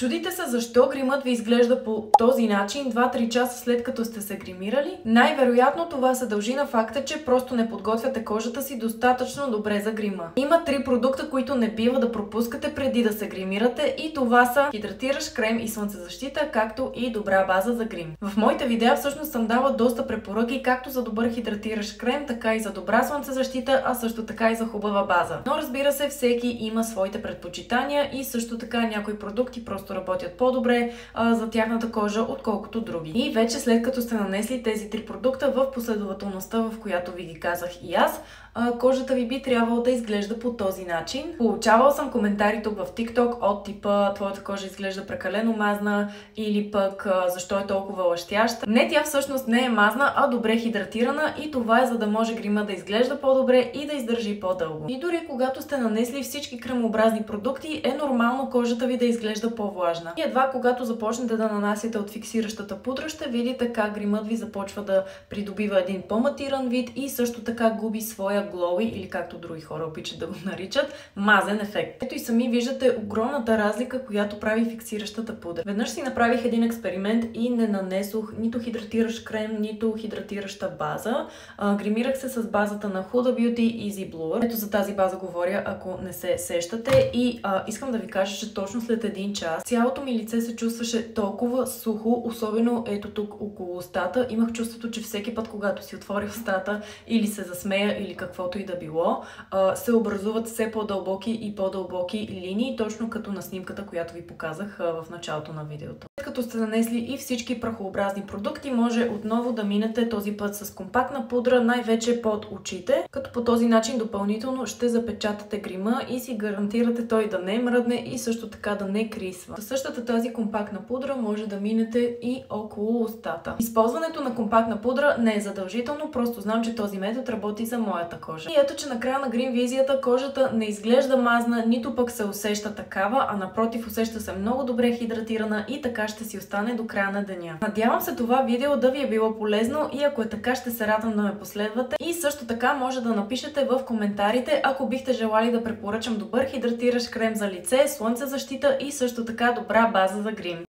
Чудите се защо гримът ви изглежда по този начин 2-3 часа след като сте се гримирали? Най-вероятно това се дължи на факта, че просто не подготвяте кожата си достатъчно добре за грима. Има 3 продукта, които не бива да пропускате преди да се гримирате, и това са хидратиращ крем и слънцезащита, както и добра база за грим. В моите видеа всъщност съм дала доста препоръки както за добър хидратиращ крем, така и за добра слънцезащита, а също така и за хубава база. Но разбира се, всеки има своите предпочитания и също така някои продукти просто работят по-добре за тяхната кожа, отколкото други. И вече след като сте нанесли тези 3 продукта в последователността, в която ви ги казах и аз, кожата ви би трябвало да изглежда по този начин. Получавала съм коментари тук в TikTok от типа: твоята кожа изглежда прекалено мазна, или пък защо е толкова лъщяща. Не, тя всъщност не е мазна, а добре хидратирана, и това е за да може грима да изглежда по-добре и да издържи по-дълго. И дори когато сте нанесли всички кремообразни продукти, е нормално кожата ви да изглежда по-влажна. И едва когато започнете да нанасяте от фиксиращата пудра, ще видите как гримът ви започва да придобива един по-матиран вид и също така губи своя глоуи, или както други хора обичат да го наричат, мазен ефект. Ето и сами виждате огромната разлика, която прави фиксиращата пудра. Веднъж си направих един експеримент и не нанесох нито хидратиращ крем, нито хидратираща база. Гримирах се с базата на Huda Beauty Easy Bluer. Ето за тази база говоря, ако не се сещате. И искам да ви кажа, че точно след един час цялото ми лице се чувстваше толкова сухо, особено ето тук около устата. Имах чувството, че всеки път, когато си отворя устата или се засмея, или каквото и да било, се образуват все по-дълбоки и по-дълбоки линии, точно като на снимката, която ви показах в началото на видеото. След като сте нанесли и всички прахообразни продукти, може отново да минете този път с компактна пудра, най-вече под очите, като по този начин допълнително ще запечатате грима и си гарантирате той да не мръдне и също така да не крисва. Със същата тази компактна пудра може да минете и около устата. Използването на компактна пудра не е задължително, просто знам, че този метод работи за моята кожа. И ето, че на края на грим визията кожата не изглежда мазна, нито пък се усеща такава, а напротив, усеща се много добре хидратирана и така ще си остане до края на деня. Надявам се това видео да ви е било полезно и ако е така, ще се радвам да ме последвате. И също така може да напишете в коментарите, ако бихте желали да препоръчам добър хидратиращ крем за лице, слънцезащита и също така добра база за грим.